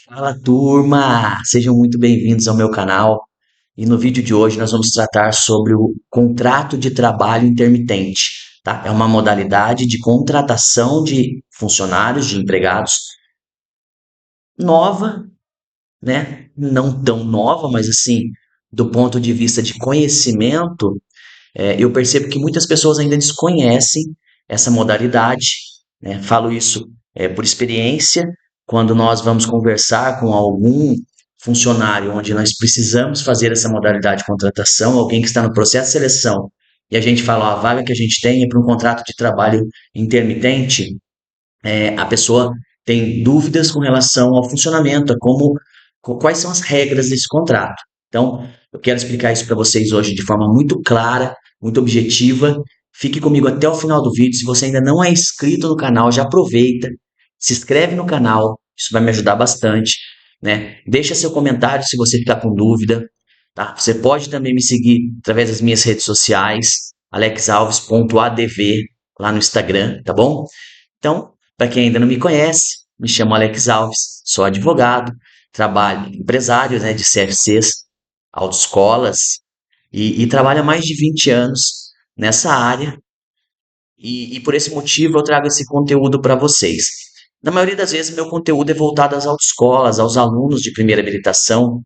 Fala turma, sejam muito bem-vindos ao meu canal. E no vídeo de hoje nós vamos tratar sobre o contrato de trabalho intermitente, tá? É uma modalidade de contratação de funcionários, de empregados, nova, né? Não tão nova, mas assim, do ponto de vista de conhecimento, eu percebo que muitas pessoas ainda desconhecem essa modalidade, né? Falo isso por experiência, quando nós vamos conversar com algum funcionário onde nós precisamos fazer essa modalidade de contratação, alguém que está no processo de seleção, e a gente fala, ó, a vaga que a gente tem é para um contrato de trabalho intermitente, a pessoa tem dúvidas com relação ao funcionamento, quais são as regras desse contrato. Então, eu quero explicar isso para vocês hoje de forma muito clara, muito objetiva. Fique comigo até o final do vídeo. Se você ainda não é inscrito no canal, já aproveita, se inscreve no canal, isso vai me ajudar bastante, né? Deixa seu comentário se você ficar com dúvida, tá? Você pode também me seguir através das minhas redes sociais, alexalves.adv, lá no Instagram, tá bom? Então, para quem ainda não me conhece, me chamo Alex Alves, sou advogado, trabalho empresário, né, de CFCs, autoescolas e trabalho há mais de 20 anos nessa área e por esse motivo eu trago esse conteúdo para vocês. Na maioria das vezes, meu conteúdo é voltado às autoescolas, aos alunos de primeira habilitação,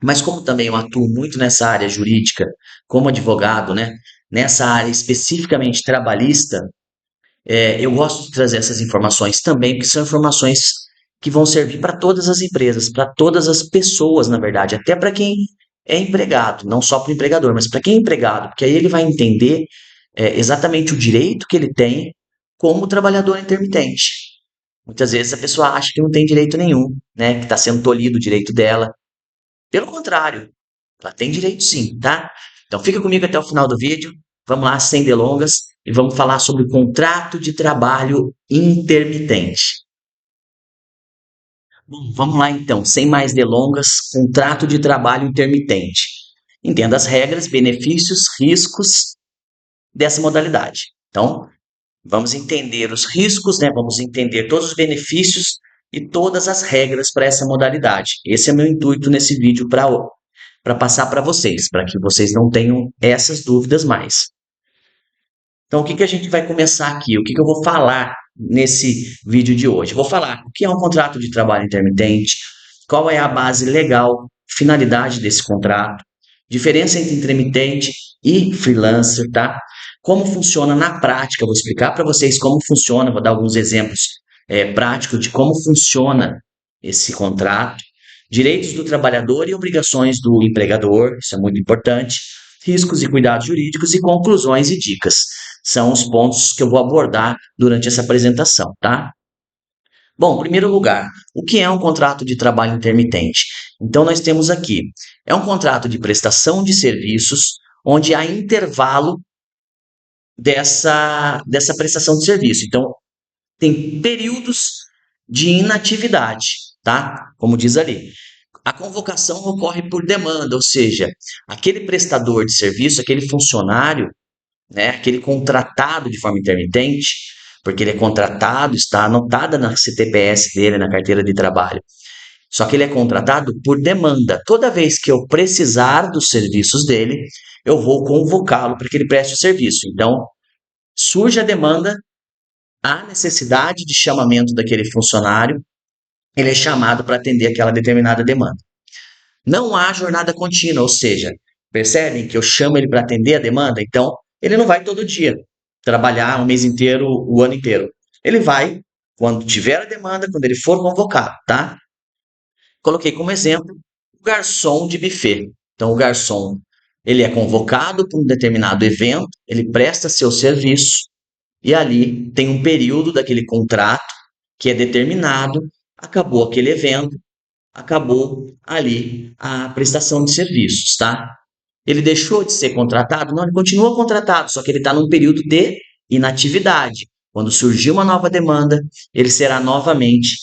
mas como também eu atuo muito nessa área jurídica, como advogado, né, nessa área especificamente trabalhista, eu gosto de trazer essas informações também, porque são informações que vão servir para todas as empresas, para todas as pessoas, na verdade, até para quem é empregado, não só para o empregador, mas para quem é empregado, porque aí ele vai entender exatamente o direito que ele tem como trabalhador intermitente. Muitas vezes a pessoa acha que não tem direito nenhum, né? Que está sendo tolhido o direito dela. Pelo contrário, ela tem direito sim, tá? Então fica comigo até o final do vídeo. Vamos lá, sem delongas, e vamos falar sobre o contrato de trabalho intermitente. Bom, vamos lá então, sem mais delongas, contrato de trabalho intermitente. Entenda as regras, benefícios, riscos dessa modalidade. Então, vamos entender os riscos, né? Vamos entender todos os benefícios e todas as regras para essa modalidade. Esse é meu intuito nesse vídeo para passar para vocês, para que vocês não tenham essas dúvidas mais. Então, o que que a gente vai começar aqui? O que que eu vou falar nesse vídeo de hoje? Eu vou falar o que é um contrato de trabalho intermitente, qual é a base legal, finalidade desse contrato, diferença entre intermitente e freelancer, tá? Como funciona na prática, eu vou explicar para vocês como funciona, vou dar alguns exemplos práticos de como funciona esse contrato, direitos do trabalhador e obrigações do empregador, isso é muito importante, riscos e cuidados jurídicos e conclusões e dicas. São os pontos que eu vou abordar durante essa apresentação, tá? Bom, em primeiro lugar, o que é um contrato de trabalho intermitente? Então, nós temos aqui, é um contrato de prestação de serviços, onde há intervalo dessa prestação de serviço. Então, tem períodos de inatividade, tá? Como diz ali. A convocação ocorre por demanda, ou seja, aquele prestador de serviço, aquele funcionário, né, aquele contratado de forma intermitente, porque ele é contratado, está anotada na CTPS dele, na carteira de trabalho. Só que ele é contratado por demanda. Toda vez que eu precisar dos serviços dele, eu vou convocá-lo para que ele preste o serviço. Então, surge a demanda, há necessidade de chamamento daquele funcionário, ele é chamado para atender aquela determinada demanda. Não há jornada contínua, ou seja, percebem que eu chamo ele para atender a demanda, então ele não vai todo dia trabalhar o mês inteiro, o ano inteiro. Ele vai quando tiver a demanda, quando ele for convocado, tá? Coloquei como exemplo o garçom de buffet. Então, o garçom, ele é convocado para um determinado evento, ele presta seu serviço e ali tem um período daquele contrato que é determinado, acabou aquele evento, acabou ali a prestação de serviços, tá? Ele deixou de ser contratado? Não, ele continua contratado, só que ele está num período de inatividade. Quando surgir uma nova demanda, ele será novamente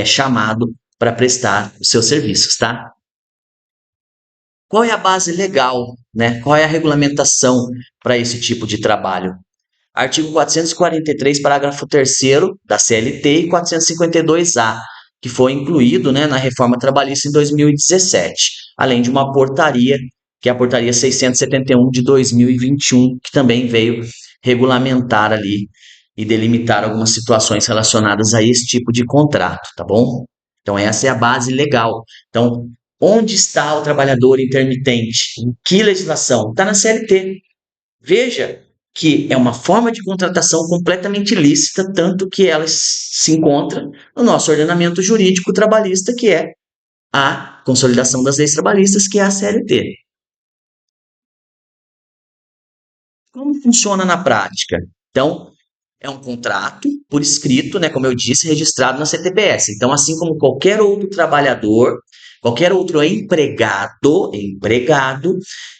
chamado para prestar os seus serviços, tá? Qual é a base legal, né? Qual é a regulamentação para esse tipo de trabalho? Artigo 443, parágrafo 3º da CLT e 452-A que foi incluído, né, na reforma trabalhista em 2017, além de uma portaria, que é a portaria 671 de 2021, que também veio regulamentar ali e delimitar algumas situações relacionadas a esse tipo de contrato, tá bom? Então essa é a base legal. Então, onde está o trabalhador intermitente? Em que legislação? Está na CLT. Veja que é uma forma de contratação completamente lícita, tanto que ela se encontra no nosso ordenamento jurídico trabalhista, que é a Consolidação das Leis Trabalhistas, que é a CLT. Como funciona na prática? Então, é um contrato por escrito, né, como eu disse, registrado na CTPS. Então, assim como qualquer outro trabalhador, qualquer outro empregado,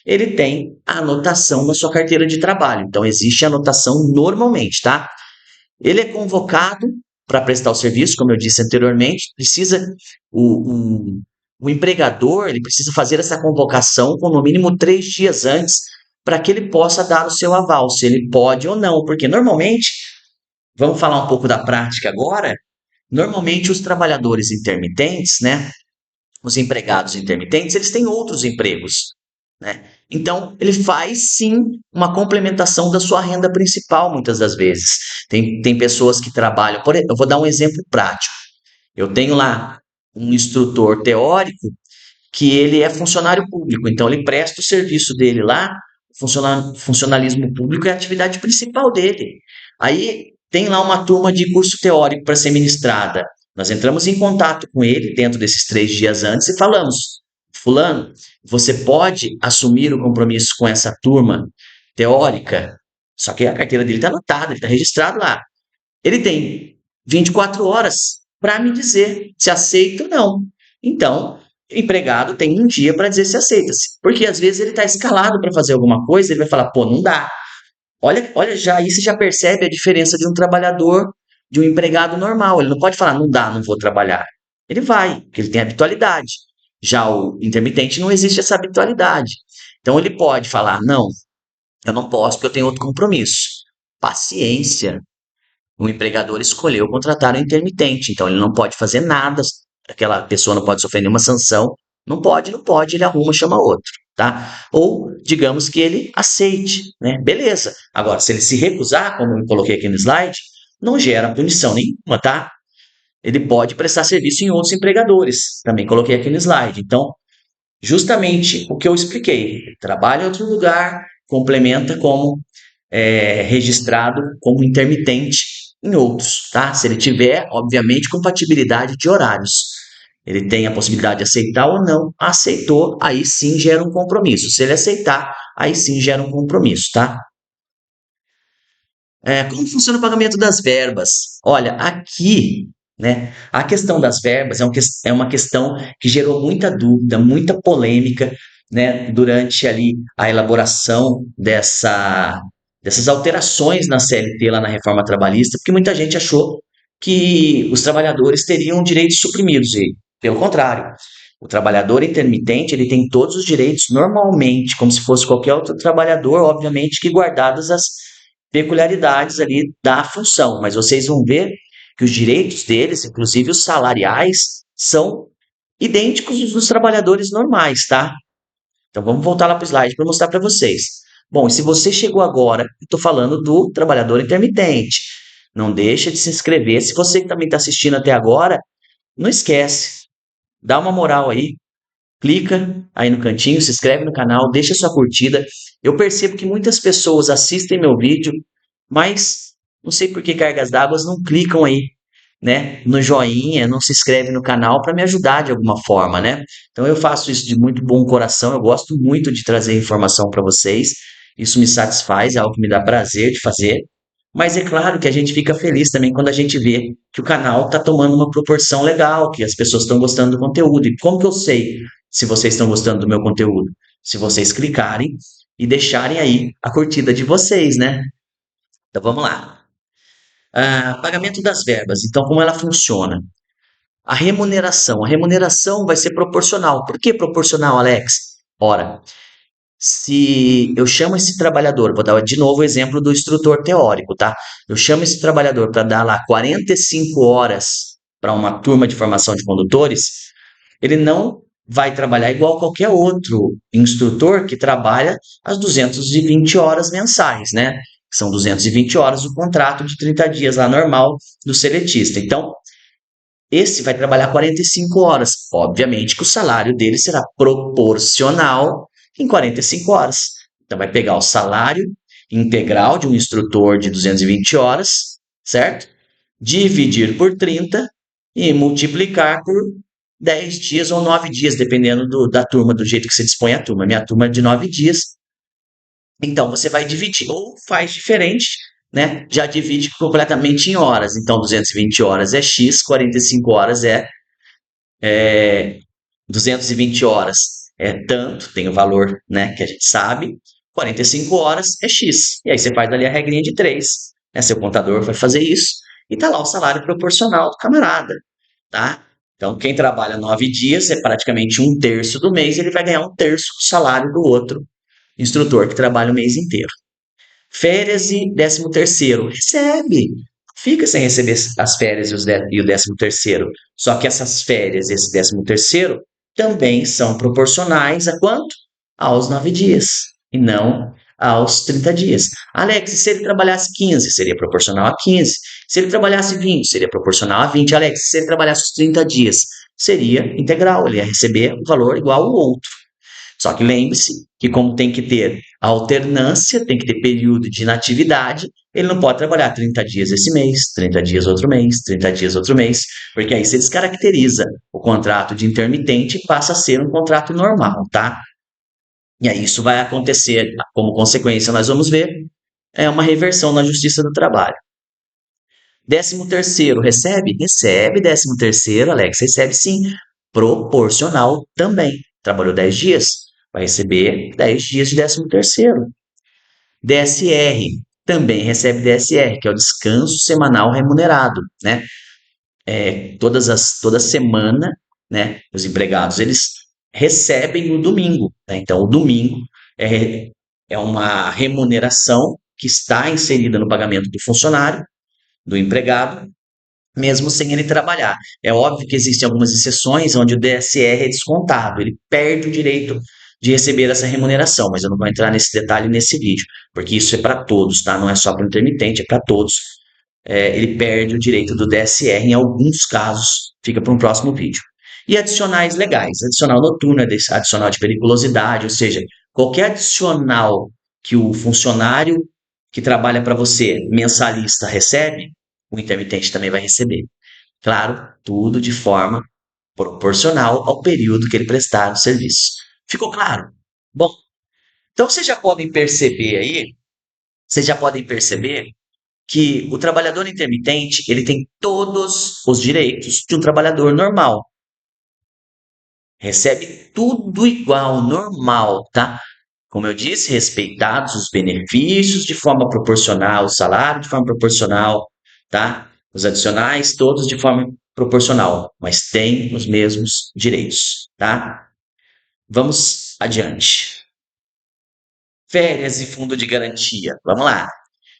ele tem a anotação na sua carteira de trabalho. Então, existe a anotação normalmente, tá? Ele é convocado para prestar o serviço, como eu disse anteriormente, o empregador, ele precisa fazer essa convocação com no mínimo 3 dias antes para que ele possa dar o seu aval, se ele pode ou não, porque normalmente, vamos falar um pouco da prática agora, normalmente os trabalhadores intermitentes, né, os empregados intermitentes, eles têm outros empregos, né? Então, ele faz sim uma complementação da sua renda principal, muitas das vezes. Tem pessoas que trabalham, eu vou dar um exemplo prático. Eu tenho lá um instrutor teórico que ele é funcionário público, então ele presta o serviço dele lá, funcionalismo público é a atividade principal dele. Aí tem lá uma turma de curso teórico para ser ministrada. Nós entramos em contato com ele dentro desses 3 dias antes e falamos: Fulano, você pode assumir o compromisso com essa turma teórica? Só que a carteira dele está anotada, ele está registrado lá. Ele tem 24 horas para me dizer se aceita ou não. Então, o empregado tem um dia para dizer se aceita. Porque às vezes ele está escalado para fazer alguma coisa, ele vai falar, pô, não dá. Olha, já aí você já percebe a diferença de um trabalhador, de um empregado normal. Ele não pode falar, não dá, não vou trabalhar. Ele vai, porque ele tem habitualidade. Já o intermitente não existe essa habitualidade. Então ele pode falar, não, eu não posso porque eu tenho outro compromisso. Paciência, o empregador escolheu contratar o intermitente, então ele não pode fazer nada, aquela pessoa não pode sofrer nenhuma sanção, não pode, ele arruma, chama outro, tá? Ou, digamos que ele aceite, né? Beleza. Agora, se ele se recusar, como eu coloquei aqui no slide, não gera punição nenhuma, tá? Ele pode prestar serviço em outros empregadores, também coloquei aqui no slide. Então, justamente o que eu expliquei, trabalha em outro lugar, complementa como registrado como intermitente em outros, tá? Se ele tiver, obviamente, compatibilidade de horários. Ele tem a possibilidade de aceitar ou não. Aceitou, aí sim gera um compromisso. Se ele aceitar, aí sim gera um compromisso, tá? Como funciona o pagamento das verbas? Olha, aqui, né, a questão das verbas é uma questão que gerou muita dúvida, muita polêmica, né, durante ali a elaboração dessas alterações na CLT, lá na reforma trabalhista, porque muita gente achou que os trabalhadores teriam direitos suprimidos, e pelo contrário. O trabalhador intermitente, ele tem todos os direitos normalmente, como se fosse qualquer outro trabalhador, obviamente que guardadas as peculiaridades ali da função, mas vocês vão ver que os direitos deles, inclusive os salariais, são idênticos dos trabalhadores normais, tá? Então vamos voltar lá para o slide para mostrar para vocês. Bom, e se você chegou agora, eu estou falando do trabalhador intermitente. Não deixa de se inscrever. Se você também está assistindo até agora, não esquece. Dá uma moral aí, clica aí no cantinho, se inscreve no canal, deixa sua curtida. Eu percebo que muitas pessoas assistem meu vídeo, mas não sei por que cargas d'água não clicam aí, né, no joinha, não se inscreve no canal para me ajudar de alguma forma, né? Então eu faço isso de muito bom coração, eu gosto muito de trazer informação para vocês. Isso me satisfaz, é algo que me dá prazer de fazer. Mas é claro que a gente fica feliz também quando a gente vê que o canal está tomando uma proporção legal, que as pessoas estão gostando do conteúdo. E como que eu sei se vocês estão gostando do meu conteúdo? Se vocês clicarem e deixarem aí a curtida de vocês, né? Então vamos lá. Pagamento das verbas. Então, como ela funciona? A remuneração vai ser proporcional. Por que proporcional, Alex? Ora, se eu chamo esse trabalhador, vou dar de novo o exemplo do instrutor teórico, tá? Eu chamo esse trabalhador para dar lá 45 horas para uma turma de formação de condutores, ele não vai trabalhar igual qualquer outro instrutor que trabalha as 220 horas mensais, né? São 220 horas o contrato de 30 dias lá normal do seletista. Então, esse vai trabalhar 45 horas. Obviamente que o salário dele será proporcional em 45 horas. Então, vai pegar o salário integral de um instrutor de 220 horas, certo? Dividir por 30 e multiplicar por 10 dias ou 9 dias, dependendo da turma, do jeito que você dispõe a turma. Minha turma é de 9 dias, então você vai dividir, ou faz diferente, né? Já divide completamente em horas. Então 220 horas é X, 45 horas é 220 horas é tanto, tem o valor, né, que a gente sabe. 45 horas é X. E aí você faz ali a regrinha de 3, né? Seu contador vai fazer isso e tá lá o salário proporcional do camarada, tá? Então, quem trabalha 9 dias é praticamente um terço do mês, ele vai ganhar um terço do salário do outro instrutor que trabalha o mês inteiro. Férias e 13º, recebe. Fica sem receber as férias e o 13º. Só que essas férias e esse 13º também são proporcionais a quanto? Aos 9 dias, e não aos 30 dias. Alex, se ele trabalhasse 15, seria proporcional a 15. Se ele trabalhasse 20, seria proporcional a 20. Alex, se ele trabalhasse os 30 dias, seria integral, ele ia receber o valor igual ao outro. Só que lembre-se que, como tem que ter alternância, tem que ter período de inatividade, ele não pode trabalhar 30 dias esse mês, 30 dias outro mês, 30 dias outro mês, porque aí você descaracteriza o contrato de intermitente e passa a ser um contrato normal, tá? E aí isso vai acontecer, como consequência, nós vamos ver, é uma reversão na Justiça do Trabalho. 13º, recebe? Recebe 13º, Alex, recebe sim, proporcional também. Trabalhou 10 dias, vai receber 10 dias de 13º. DSR, também recebe DSR, que é o descanso semanal remunerado, né? Toda semana, né, os empregados, eles recebem o domingo, né? Então, o domingo é uma remuneração que está inserida no pagamento do funcionário, do empregado, mesmo sem ele trabalhar. É óbvio que existem algumas exceções onde o DSR é descontado, ele perde o direito de receber essa remuneração, mas eu não vou entrar nesse detalhe nesse vídeo, porque isso é para todos, tá? Não é só para o intermitente, é para todos. Ele perde o direito do DSR em alguns casos, fica para um próximo vídeo. E adicionais legais, adicional noturno, adicional de periculosidade, ou seja, qualquer adicional que o funcionário que trabalha para você, mensalista, recebe, o intermitente também vai receber. Claro, tudo de forma proporcional ao período que ele prestar o serviço. Ficou claro? Bom, então vocês já podem perceber que o trabalhador intermitente, ele tem todos os direitos de um trabalhador normal. Recebe tudo igual, normal, tá? Como eu disse, respeitados os benefícios de forma proporcional, o salário de forma proporcional, tá? Os adicionais, todos de forma proporcional, mas têm os mesmos direitos, tá? Vamos adiante. Férias e fundo de garantia. Vamos lá.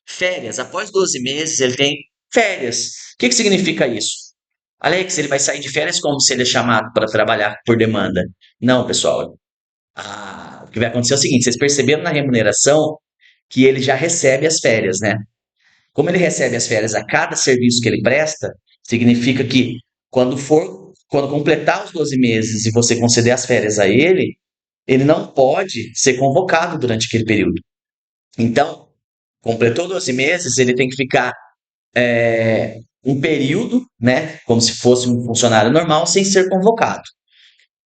Férias, após 12 meses, ele tem férias. O que significa isso? Alex, ele vai sair de férias como se ele é chamado para trabalhar por demanda? Não, pessoal. O que vai acontecer é o seguinte: vocês perceberam na remuneração que ele já recebe as férias, né? Como ele recebe as férias a cada serviço que ele presta, significa que quando completar os 12 meses e você conceder as férias a ele, ele não pode ser convocado durante aquele período. Então, completou 12 meses, ele tem que ficar um período, né, como se fosse um funcionário normal, sem ser convocado.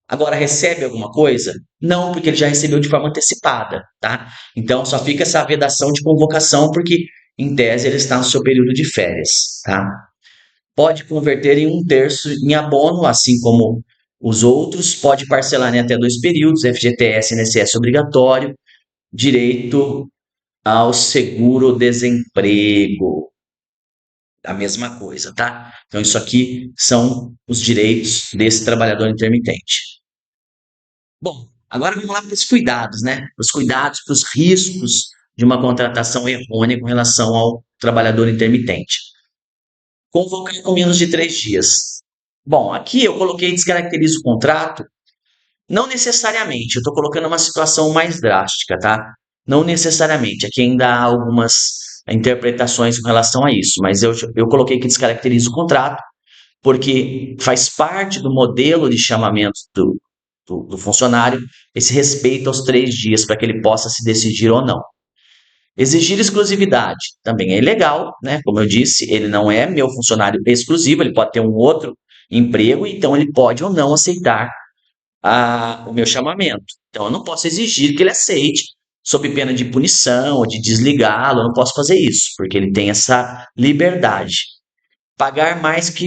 Agora, recebe alguma coisa? Não, porque ele já recebeu de forma antecipada, tá? Então, só fica essa vedação de convocação, porque, em tese, ele está no seu período de férias, tá? Pode converter em um terço em abono, assim como os outros, pode parcelar em até 2 períodos, FGTS e INSS obrigatório, direito ao seguro-desemprego, a mesma coisa, tá? Então, isso aqui são os direitos desse trabalhador intermitente. Bom, agora vamos lá para os cuidados, né? Os cuidados, para os riscos de uma contratação errônea com relação ao trabalhador intermitente. Convocar com menos de 3 dias. Bom, aqui eu coloquei descaracteriza o contrato. Não necessariamente, eu estou colocando uma situação mais drástica, tá? Não necessariamente, aqui ainda há algumas interpretações com relação a isso, mas eu coloquei que descaracteriza o contrato, porque faz parte do modelo de chamamento do funcionário esse respeito aos 3 dias para que ele possa se decidir ou não. Exigir exclusividade também é ilegal, né? Como eu disse, ele não é meu funcionário exclusivo, ele pode ter um outro emprego, então ele pode ou não aceitar o meu chamamento. Então, eu não posso exigir que ele aceite, sob pena de punição ou de desligá-lo, eu não posso fazer isso, porque ele tem essa liberdade. Pagar mais que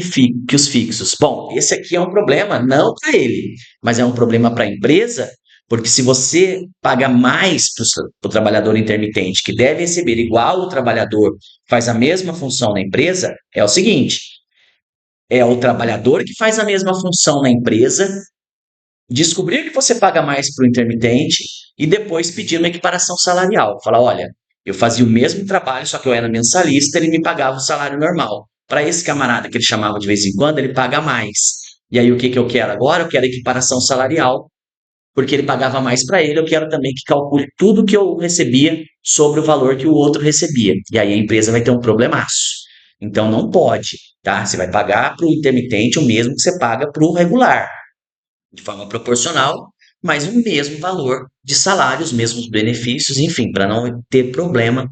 os fixos. Bom, esse aqui é um problema não para ele, mas é um problema para a empresa, porque se você paga mais para o trabalhador intermitente, que deve receber igual o trabalhador que faz a mesma função na empresa, é o seguinte: é o trabalhador que faz a mesma função na empresa descobrir que você paga mais para o intermitente e depois pedir uma equiparação salarial. Falar, olha, eu fazia o mesmo trabalho, só que eu era mensalista, ele me pagava o salário normal. Para esse camarada que ele chamava de vez em quando, ele paga mais. E aí o que eu quero agora? Eu quero equiparação salarial, porque ele pagava mais para ele, eu quero também que calcule tudo que eu recebia sobre o valor que o outro recebia. E aí a empresa vai ter um problemaço. Então não pode, tá? Você vai pagar para o intermitente o mesmo que você paga para o regular de forma proporcional, mas o mesmo valor de salário, os mesmos benefícios, enfim, para não ter problema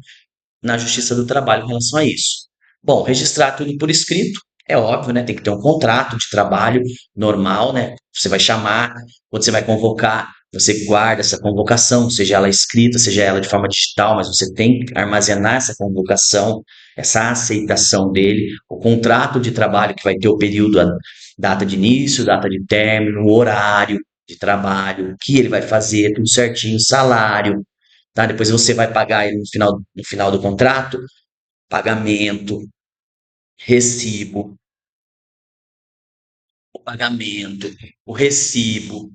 na Justiça do Trabalho em relação a isso. Bom, registrar tudo por escrito, é óbvio, né? Tem que ter um contrato de trabalho normal, né? Você vai chamar, quando você vai convocar, você guarda essa convocação, seja ela escrita, seja ela de forma digital, mas você tem que armazenar essa convocação, essa aceitação dele, o contrato de trabalho que vai ter o período, a data de início, data de término, o horário de trabalho, o que ele vai fazer, tudo certinho, salário, tá? Depois você vai pagar ele no final do contrato, pagamento, recibo, o pagamento, o recibo,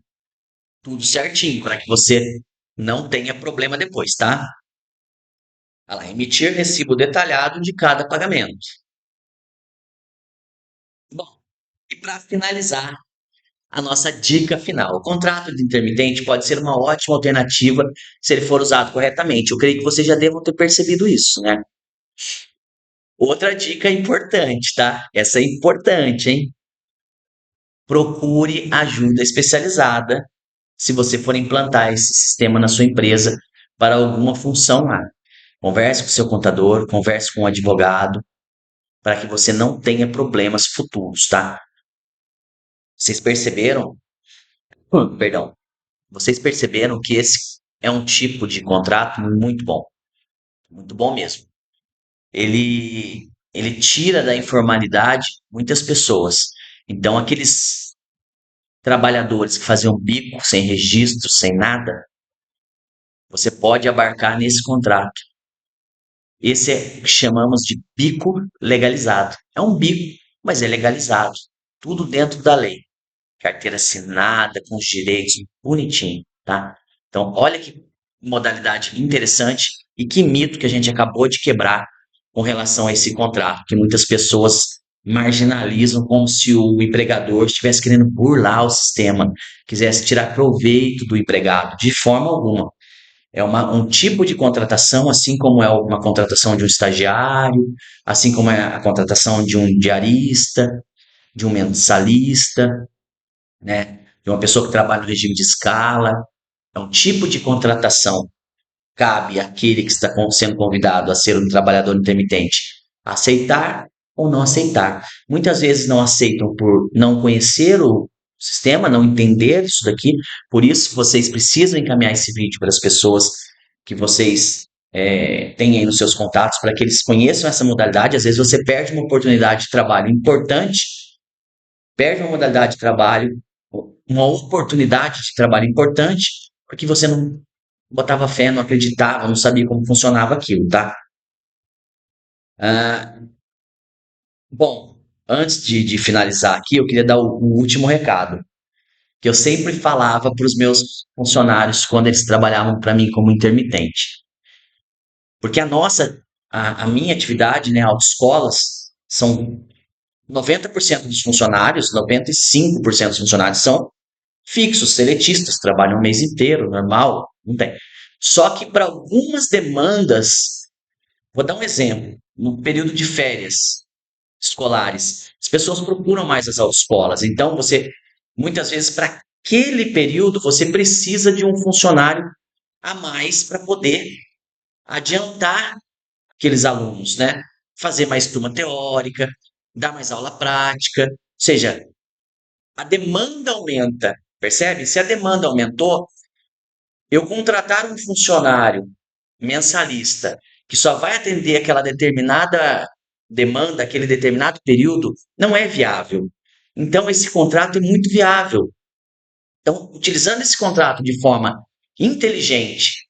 tudo certinho, para que você não tenha problema depois, tá? Olha lá, emitir recibo detalhado de cada pagamento. Bom, e para finalizar, a nossa dica final. O contrato de intermitente pode ser uma ótima alternativa se ele for usado corretamente. Eu creio que vocês já devam ter percebido isso, né? Outra dica importante, tá? Essa é importante, hein? Procure ajuda especializada se você for implantar esse sistema na sua empresa para alguma função lá. Converse com seu contador, converse com o advogado, para que você não tenha problemas futuros, tá? Vocês perceberam? Perdão. Vocês perceberam que esse é um tipo de contrato muito bom mesmo. Ele tira da informalidade muitas pessoas. Então, aqueles trabalhadores que faziam bico sem registro, sem nada, você pode abarcar nesse contrato. Esse é o que chamamos de bico legalizado. É um bico, mas é legalizado. Tudo dentro da lei. Carteira assinada, com os direitos, bonitinho, tá? Então, olha que modalidade interessante e que mito que a gente acabou de quebrar com relação a esse contrato, que muitas pessoas marginalizam como se o empregador estivesse querendo burlar o sistema, quisesse tirar proveito do empregado, de forma alguma. É um tipo de contratação, assim como é uma contratação de um estagiário, assim como é a contratação de um diarista, de um mensalista, né? De uma pessoa que trabalha no regime de escala. É um tipo de contratação. Cabe àquele que está sendo convidado a ser um trabalhador intermitente aceitar ou não aceitar. Muitas vezes não aceitam por não conhecer o sistema, não entender isso daqui. Por isso, vocês precisam encaminhar esse vídeo para as pessoas que vocês têm aí nos seus contatos, para que eles conheçam essa modalidade. Às vezes você perde uma oportunidade de trabalho importante, perde uma modalidade de trabalho, uma oportunidade de trabalho importante, porque você não botava fé, não acreditava, não sabia como funcionava aquilo, tá? Ah, bom, antes de finalizar aqui, eu queria dar o último recado, que eu sempre falava para os meus funcionários quando eles trabalhavam para mim como intermitente. Porque a minha atividade, né, autoescolas, são 90% dos funcionários, 95% dos funcionários são fixos, seletistas, trabalham o mês inteiro, normal, não tem. Só que para algumas demandas, vou dar um exemplo, no período de férias escolares, as pessoas procuram mais as autoescolas. Então, muitas vezes, para aquele período, você precisa de um funcionário a mais para poder adiantar aqueles alunos, né? Fazer mais turma teórica, dar mais aula prática, ou seja, a demanda aumenta, percebe? Se a demanda aumentou, eu contratar um funcionário mensalista que só vai atender aquela determinada demanda, aquele determinado período, não é viável. Então, esse contrato é muito viável. Então, utilizando esse contrato de forma inteligente,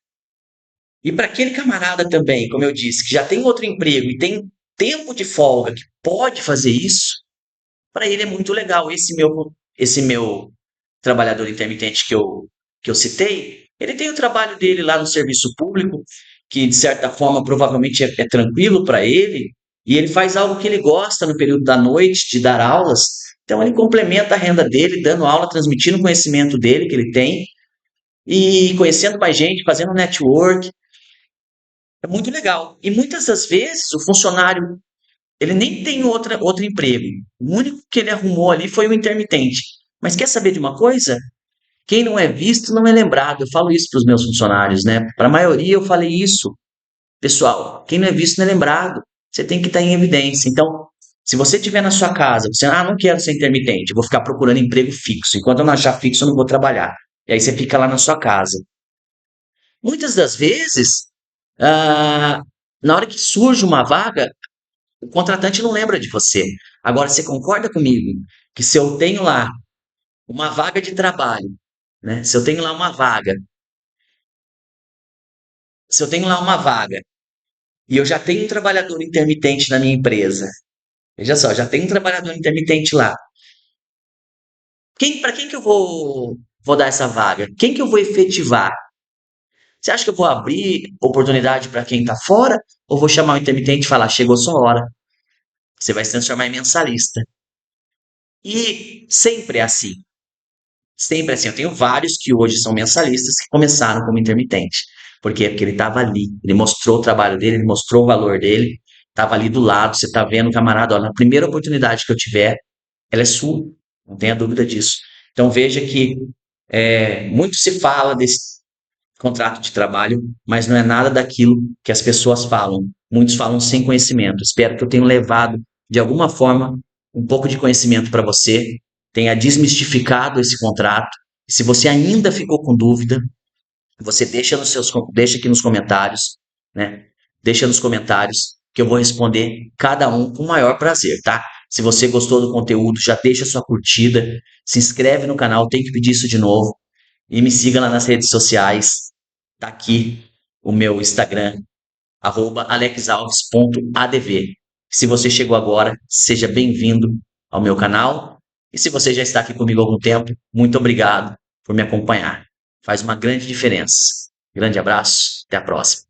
e para aquele camarada também, como eu disse, que já tem outro emprego e tem tempo de folga, que pode fazer isso, para ele é muito legal. Esse meu trabalhador intermitente que eu citei, ele tem o trabalho dele lá no serviço público, que de certa forma provavelmente é tranquilo para ele, e ele faz algo que ele gosta no período da noite, de dar aulas. Então ele complementa a renda dele, dando aula, transmitindo o conhecimento dele que ele tem, e conhecendo mais gente, fazendo network. É muito legal. E muitas das vezes o funcionário ele nem tem outro emprego. O único que ele arrumou ali foi o intermitente. Mas quer saber de uma coisa? Quem não é visto não é lembrado. Eu falo isso para os meus funcionários, né? Para a maioria eu falei isso. Pessoal, quem não é visto não é lembrado. Você tem que estar em evidência. Então, se você estiver na sua casa, você, não quero ser intermitente, eu vou ficar procurando emprego fixo. Enquanto eu não achar fixo, eu não vou trabalhar. E aí você fica lá na sua casa. Muitas das vezes, ah, na hora que surge uma vaga, o contratante não lembra de você. Agora, você concorda comigo que se eu tenho lá uma vaga de trabalho, né? Se eu tenho lá uma vaga, se eu tenho lá uma vaga e eu já tenho um trabalhador intermitente na minha empresa, veja só, já tem um trabalhador intermitente lá. Para quem que eu vou dar essa vaga? Quem que eu vou efetivar? Você acha que eu vou abrir oportunidade para quem está fora? Ou vou chamar o intermitente e falar, chegou sua hora, você vai se transformar em mensalista? E sempre é assim. Sempre assim, eu tenho vários que hoje são mensalistas que começaram como intermitente. Por quê? Porque ele estava ali, ele mostrou o trabalho dele, ele mostrou o valor dele, estava ali do lado, você está vendo, camarada, ó, na primeira oportunidade que eu tiver, ela é sua, não tenha dúvida disso. Então veja que muito se fala desse contrato de trabalho, mas não é nada daquilo que as pessoas falam. Muitos falam sem conhecimento. Espero que eu tenha levado, de alguma forma, um pouco de conhecimento para você, tenha desmistificado esse contrato. E se você ainda ficou com dúvida, você deixa aqui nos comentários, né? Deixa nos comentários que eu vou responder cada um com o maior prazer, tá? Se você gostou do conteúdo, já deixa sua curtida, se inscreve no canal, tem que pedir isso de novo e me siga lá nas redes sociais. Tá aqui o meu Instagram, alexalves.adv. Se você chegou agora, seja bem-vindo ao meu canal. E se você já está aqui comigo há algum tempo, muito obrigado por me acompanhar. Faz uma grande diferença. Grande abraço, até a próxima.